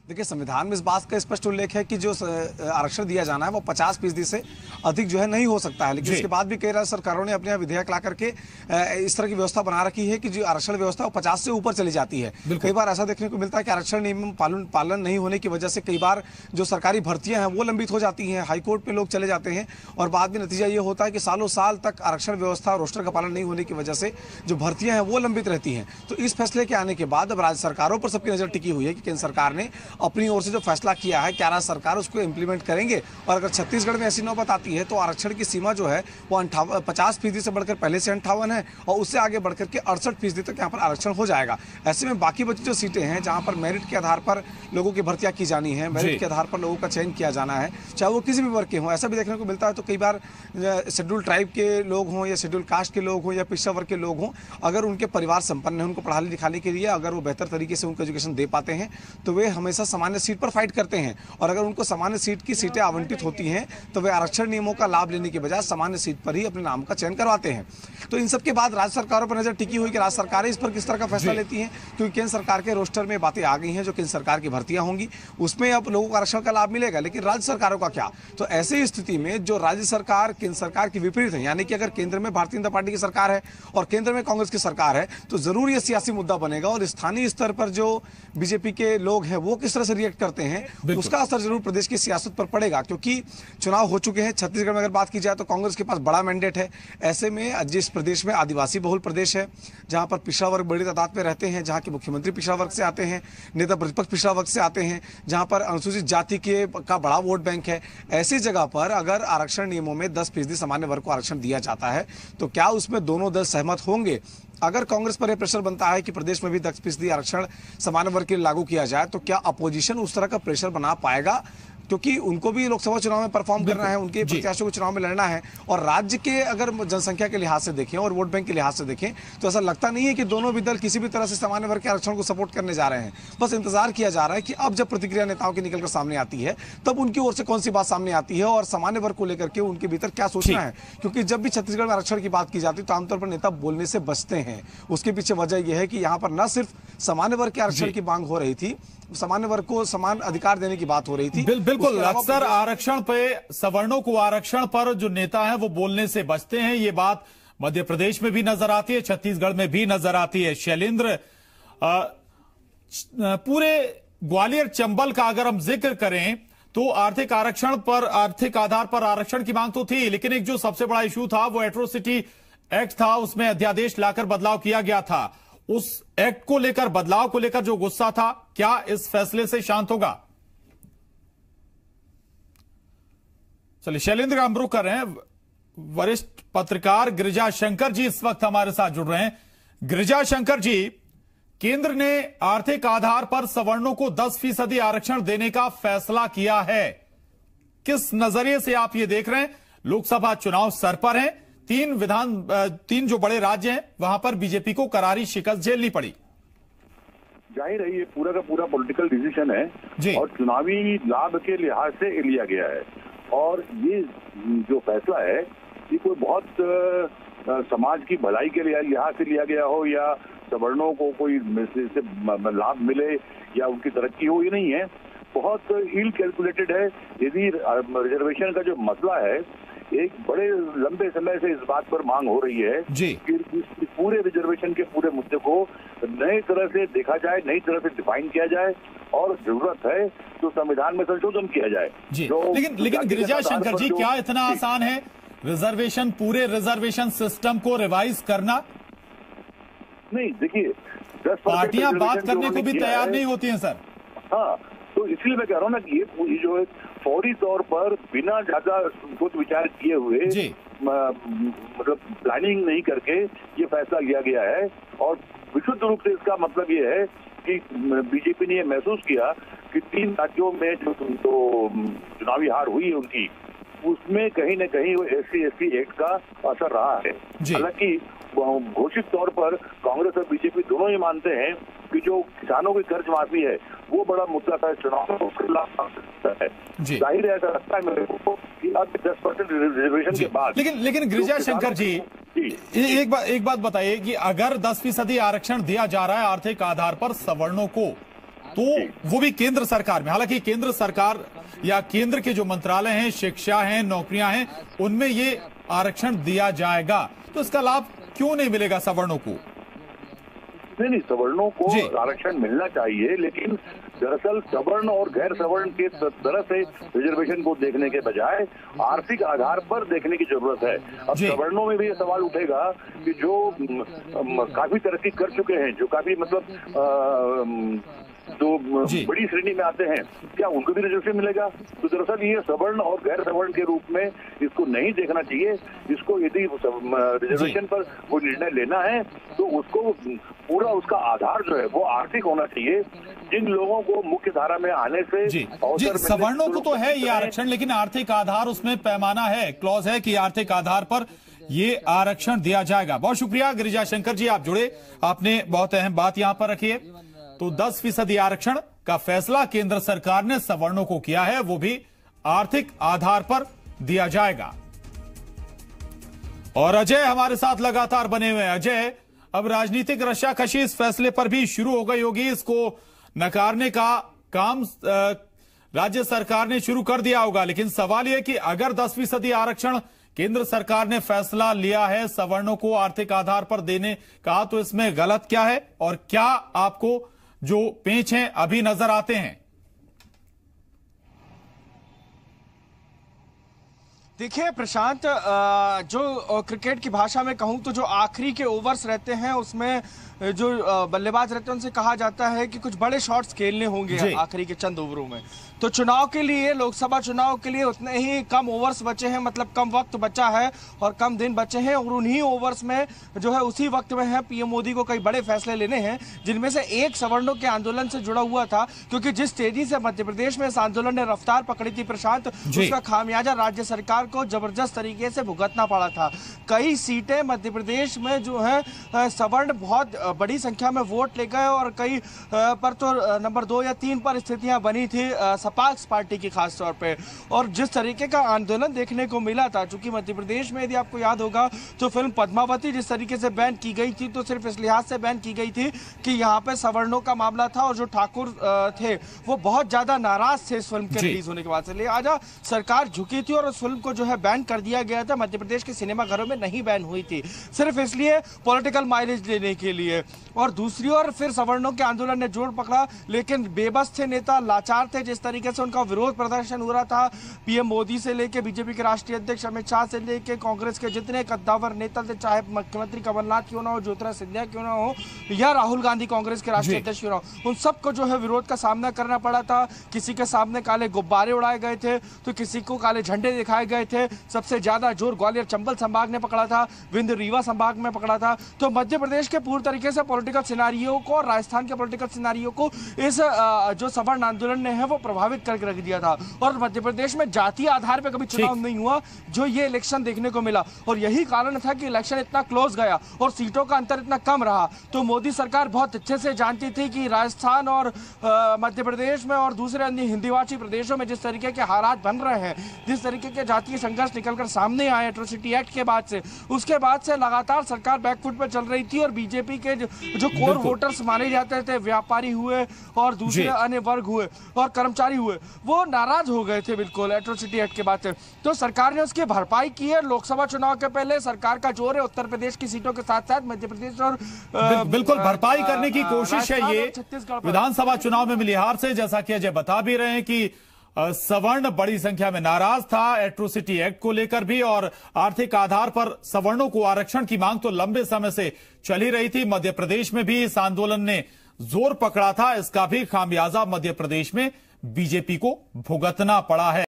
देखिए, संविधान में इस बात का स्पष्ट उल्लेख है कि जो आरक्षण दिया जाना है वो 50% से अधिक जो है नहीं हो सकता है, लेकिन इसके बाद भी कई राज्य सरकारों ने अपने यहाँ विधेयक ला करके इस तरह की व्यवस्था बना रखी है कि जो आरक्षण व्यवस्था वो 50 से ऊपर चली जाती है। कई बार ऐसा देखने को मिलता है कि आरक्षण नियम पालन नहीं होने की वजह से कई बार जो सरकारी भर्तियां हैं वो लंबित हो जाती हैं, हाईकोर्ट में लोग चले जाते हैं, और बाद में नतीजा ये होता है कि सालों साल तक आरक्षण व्यवस्था रोस्टर का पालन नहीं होने की वजह से जो भर्तियां हैं वो लंबित रहती हैं। तो इस फैसले के आने के बाद अब राज्य सरकारों पर सबकी नजर टिकी हुई है कि केंद्र सरकार ने अपनी ओर से जो फैसला किया है, क्या राज्य सरकार उसको इम्प्लीमेंट करेंगे। और अगर छत्तीसगढ़ में ऐसी नौबत आती है तो आरक्षण की सीमा जो है वो 50% से बढ़कर पहले से 58 है और उससे आगे बढ़कर के 68% तक यहाँ पर आरक्षण हो जाएगा। ऐसे में बाकी बची जो सीटें हैं जहाँ पर मेरिट के आधार पर लोगों की भर्तियां की जानी है, मेरिट के आधार पर लोगों का चयन किया जाना है, चाहे वो किसी भी वर्ग के हों। ऐसा भी देखने को मिलता है तो कई बार शेड्यूल ट्राइब के लोग हों या शेड्यूल कास्ट के लोग हों या पिछड़ा वर्ग के लोग हों, अगर उनके परिवार संपन्न है, उनको पढ़ाने लिखाने के लिए अगर वो बेहतर तरीके से उनको एजुकेशन दे पाते हैं तो वे हमेशा सामान्य सीट पर फाइट करते हैं। और अगर उनको सामान्य सीट की सीटें आवंटित होती हैं तो वे आरक्षण नियमों का लाभ लेने के बजाय सामान्य सीट पर ही अपने नाम का चयन करवाते हैं। तो इन सब के बाद राज्य सरकारों पर नजर टिकी हुई कि राज्य सरकारें इस पर किस तरह का फैसला लेती हैं, क्योंकि केंद्र सरकार के रोस्टर में बातें आ गई हैं जो केंद्र सरकार की भर्तियां होंगी उसमें अब लोगों को आरक्षण का लाभ मिलेगा, लेकिन राज्य सरकारों का क्या। तो ऐसी स्थिति में जो राज्य सरकार केंद्र सरकार के विपरीत है, यानी कि अगर केंद्र में भारतीय जनता पार्टी की सरकार है और केंद्र में कांग्रेस की सरकार है तो जरूर यह सियासी मुद्दा बनेगा और स्थानीय स्तर पर जो बीजेपी के लोग हैं वो किस तरह से रिएक्ट करते हैं उसका असर जरूर प्रदेश की सियासत पर पड़ेगा। क्योंकि चुनाव हो चुके हैं, छत्तीसगढ़ में अगर बात की जाए तो कांग्रेस के पास बड़ा मैंडेट है। ऐसे में जिस प्रदेश में आदिवासी बहुल प्रदेश है, जहां पर पिछड़ा वर्ग बड़ी तादाद में रहते हैं, जहां के मुख्यमंत्री पिछड़ा वर्ग से आते हैं, नेता प्रतिपक्ष पिछड़ा वर्ग से आते हैं, जहां पर अनुसूचित जाति का बड़ा वोट बैंक है, ऐसी जगह पर अगर आरक्षण नियमों में 10% सामान्य वर्ग को आरक्षण दिया जाता है तो क्या उसमें दोनों दल सहमत होंगे। अगर कांग्रेस पर यह प्रेशर बनता है कि प्रदेश में भी 10% आरक्षण सामान्य वर्ग के लिए लागू किया जाए तो क्या अपोजिशन उस तरह का प्रेशर बना पाएगा, क्योंकि उनको भी लोकसभा चुनाव में परफॉर्म करना है, उनके प्रत्याशियों को चुनाव में लड़ना है। और राज्य के अगर जनसंख्या के लिहाज से देखें और वोट बैंक के लिहाज से देखें तो ऐसा लगता नहीं है कि दोनों भी दल किसी भी तरह से सामान्य वर्ग के आरक्षण को सपोर्ट करने जा रहे हैं। बस इंतजार किया जा रहा है कि अब जब प्रतिक्रिया नेताओं की निकलकर सामने आती है तब उनकी ओर से कौन सी बात सामने आती है और सामान्य वर्ग को लेकर के उनके भीतर क्या सोचना है। क्योंकि जब भी छत्तीसगढ़ में आरक्षण की बात की जाती है तो आमतौर पर नेता बोलने से बचते हैं। उसके पीछे वजह यह है कि यहाँ पर न सिर्फ सामान्य वर्ग के आरक्षण की मांग हो रही थी, सामान्य वर्ग को समान अधिकार देने की बात हो रही थी। बिल्कुल, अक्सर आरक्षण पे, सवर्णों को आरक्षण पर जो नेता हैं वो बोलने से बचते हैं। ये बात मध्य प्रदेश में भी नजर आती है, छत्तीसगढ़ में भी नजर आती है। शैलेंद्र, पूरे ग्वालियर चंबल का अगर हम जिक्र करें तो आर्थिक आरक्षण पर, आर्थिक आधार पर आरक्षण की मांग तो थी, लेकिन एक जो सबसे बड़ा इशू था वो एट्रोसिटी एक्ट था, उसमें अध्यादेश लाकर बदलाव किया गया था। उस एक्ट को लेकर, बदलाव को लेकर जो गुस्सा था, क्या इस फैसले से शांत होगा? चलिए, शैलेंद्र का हम रुख कर रहे हैं। वरिष्ठ पत्रकार गिरिजा शंकर जी इस वक्त हमारे साथ जुड़ रहे हैं। गिरिजा शंकर जी, केंद्र ने आर्थिक आधार पर सवर्णों को 10% आरक्षण देने का फैसला किया है। किस नजरिए से आप ये देख रहे हैं? लोकसभा चुनाव सर पर हैं, तीन जो बड़े राज्य हैं वहां पर बीजेपी को करारी शिकस्त झेलनी पड़ी। जाहिर है ये पूरा का पूरा पॉलिटिकल डिसीजन है और चुनावी लाभ के लिहाज से लिया गया है। और ये जो फैसला है ये कोई बहुत समाज की भलाई के लिहाज से लिया गया हो या सवर्णों को कोई से लाभ मिले या उनकी तरक्की हो, ये नहीं है। बहुत इल कैलकुलेटेड है। यदि रिजर्वेशन का जो मसला है, एक बड़े लंबे समय से इस बात पर मांग हो रही है कि इस पूरे रिजर्वेशन के पूरे मुद्दे को नई तरह से देखा जाए, नई तरह से डिफाइन किया जाए और जरूरत है तो संविधान में संशोधन किया जाए। लेकिन गिरिजा शंकर जी, क्या इतना आसान है रिजर्वेशन, पूरे रिजर्वेशन सिस्टम को रिवाइज करना? नहीं, देखिए 10% पार्टियां बात करने को भी तैयार नहीं होती हैं सर। हाँ, तो इसलिए मैं कह रहा हूँ ना कि ये पूरी जो है फौरी तौर पर बिना ज्यादा सोच विचार किए हुए, मतलब प्लानिंग नहीं करके ये फैसला लिया गया है। और विशुद्ध रूप से इसका मतलब ये है कि बीजेपी ने ये महसूस किया कि 3 राज्यों में जो चुनावी हार हुई है उनकी, उसमें कहीं न कहीं वो SC/ST एक्ट का असर रहा है। हालांकि घोषित तौर पर कांग्रेस और बीजेपी दोनों ही मानते हैं कि जो किसानों की कर्ज माफी है वो बड़ा मुद्दा था चुनाव में, उसके खिलाफ है। जाहिर है, ऐसा लगता है मेरे को कि अब 10% रिजर्वेशन के बाद। लेकिन गिरिजा शंकर जी, एक बात बताइए कि अगर 10% आरक्षण दिया जा रहा है आर्थिक आधार पर सवर्णों को, तो वो भी केंद्र सरकार में, हालांकि केंद्र सरकार या केंद्र के जो मंत्रालय हैं, शिक्षा है, नौकरियां हैं, उनमें ये आरक्षण दिया जाएगा, तो इसका लाभ क्यों नहीं मिलेगा सवर्णों को? नहीं, सवर्णों को आरक्षण मिलना चाहिए, लेकिन दरअसल सवर्ण और गैर सवर्ण के तरह से रिजर्वेशन को देखने के बजाय आर्थिक आधार पर देखने की जरूरत है। अब सवर्णों में भी ये सवाल उठेगा कि जो काफी तरक्की कर चुके हैं, जो काफी मतलब जो बड़ी श्रेणी में आते हैं, क्या उनको भी रिजर्वेशन मिलेगा? तो दरअसल ये सवर्ण और गैर सवर्ण के रूप में इसको नहीं देखना चाहिए। इसको यदि रिजर्वेशन पर कोई निर्णय लेना है तो उसको पूरा उसका आधार जो है वो आर्थिक होना चाहिए। जिन लोगों को मुख्य धारा में आने से जी सवर्णों को तो है ये आरक्षण, लेकिन आर्थिक आधार उसमें पैमाना है, क्लॉज है कि आर्थिक आधार पर ये आरक्षण दिया जाएगा। बहुत शुक्रिया गिरिजा शंकर जी, आप जुड़े, आपने बहुत अहम बात यहां पर रखी है। तो 10% आरक्षण का फैसला केंद्र सरकार ने सवर्णों को किया है, वो भी आर्थिक आधार पर दिया जाएगा। और अजय हमारे साथ लगातार बने हुए हैं। अजय, अब राजनीतिक रस्साकशी इस फैसले पर भी शुरू हो गई होगी, इसको नकारने का काम राज्य सरकार ने शुरू कर दिया होगा, लेकिन सवाल यह कि अगर 10% आरक्षण केंद्र सरकार ने फैसला लिया है सवर्णों को आर्थिक आधार पर देने का, तो इसमें गलत क्या है और क्या आपको जो पेंच हैं अभी नजर आते हैं? देखिए प्रशांत, जो क्रिकेट की भाषा में कहूं तो जो आखिरी के ओवर्स रहते हैं उसमें जो बल्लेबाज रहते हैं उनसे कहा जाता है कि कुछ बड़े शॉट्स खेलने होंगे आखिरी के चंद ओवरों में। तो चुनाव के लिए, लोकसभा चुनाव के लिए उतने ही कम ओवर्स बचे हैं, मतलब कम वक्त बचा है और कम दिन बचे हैं, और उन्हीं ओवर्स में जो है उसी वक्त में है पीएम मोदी को कई बड़े फैसले लेने हैं, जिनमें से एक सवर्णों के आंदोलन से जुड़ा हुआ था। क्योंकि जिस तेजी से मध्य प्रदेश में इस आंदोलन ने रफ्तार पकड़ी थी प्रशांत, उसका खामियाजा राज्य सरकार को जबरदस्त तरीके से भुगतना पड़ा था। कई सीटें मध्य प्रदेश में जो है सवर्ण बहुत बड़ी संख्या में वोट ले गए और कई पर तो नंबर 2 या 3 पर स्थितियां बनी थी सपाक्स पार्टी की खास तौर पे। और जिस तरीके का आंदोलन देखने को मिला था, चूंकि मध्य प्रदेश में यदि आपको याद होगा तो फिल्म पद्मावती जिस तरीके से बैन की गई थी तो सिर्फ इस लिहाज से बैन की गई थी कि यहाँ पे सवर्णों का मामला था और जो ठाकुर थे वो बहुत ज्यादा नाराज थे इस फिल्म के रिलीज होने के बाद से। लिहाजा सरकार झुकी थी और उस फिल्म को जो है बैन कर दिया गया था। मध्य प्रदेश के सिनेमाघरों में नहीं बैन हुई थी, सिर्फ इसलिए पॉलिटिकल माइलेज लेने के लिए। और दूसरी ओर फिर सवर्णों के आंदोलन ने जोर पकड़ा, लेकिन बेबस थे नेता, लाचार थे जिस तरीके से उनका विरोध प्रदर्शन हो रहा था। पीएम मोदी से लेके बीजेपी के राष्ट्रीय अध्यक्ष अमित शाह से लेके कांग्रेस के जितने कद्दावर नेता थे, चाहे मुख्यमंत्री कमलनाथ क्यों ना हो, ज्योतिरादित्य सिंधिया क्यों ना हो, या राहुल गांधी कांग्रेस के राष्ट्रीय अध्यक्ष क्यों ना हो, उन सबको जो है विरोध का सामना करना पड़ा था। किसी के सामने काले गुब्बारे उड़ाए गए थे तो किसी को काले झंडे दिखाए गए थे। सबसे ज्यादा जोर ग्वालियर चंबल संभाग ने पकड़ा था, विंध्य रीवा संभाग में पकड़ा था। तो मध्य प्रदेश के पूरी तरीके से पॉलिटिकल सिनारियो को और राजस्थान के पॉलिटिकल सिनारियो को इस जो सवर्ण आंदोलन ने है वो प्रभावित करके रख दिया था। और मध्य प्रदेश में जातीय आधार पर कभी चुनाव नहीं हुआ जो ये इलेक्शन देखने को मिला, और यही कारण था कि इलेक्शन इतना क्लोज गया और सीटों का अंतर इतना कम रहा। तो मोदी सरकार बहुत अच्छे से जानती थी कि राजस्थान और मध्य प्रदेश में और दूसरे अन्य हिंदीभाषी प्रदेशों में जिस तरीके के हालात बन रहे हैं, जिस तरीके के जातीय संघर्ष निकलकर सामने आए एट्रोसिटी एक्ट के बाद से, उसके बाद से लगातार सरकार बैकफुट पर चल रही थी। और बीजेपी के जो कोर वोटर्स माने जाते थे, व्यापारी हुए और दूसरे अन्य वर्ग हुए और कर्मचारी हुए, वो नाराज हो गए थे बिल्कुल एट्रोसिटी एक्ट के बाद से। तो सरकार ने उसकी भरपाई की है। लोकसभा चुनाव के पहले सरकार का जोर है उत्तर प्रदेश की सीटों के साथ साथ मध्य प्रदेश और बिल्कुल भरपाई करने की कोशिश है ये विधानसभा चुनाव में मिली हार से। जैसा कि अजय बता भी रहे हैं कि सवर्ण बड़ी संख्या में नाराज था एट्रोसिटी एक्ट को लेकर भी, और आर्थिक आधार पर सवर्णों को आरक्षण की मांग तो लंबे समय से चली रही थी। मध्य प्रदेश में भी इस आंदोलन ने जोर पकड़ा था, इसका भी खामियाजा मध्य प्रदेश में बीजेपी को भुगतना पड़ा है।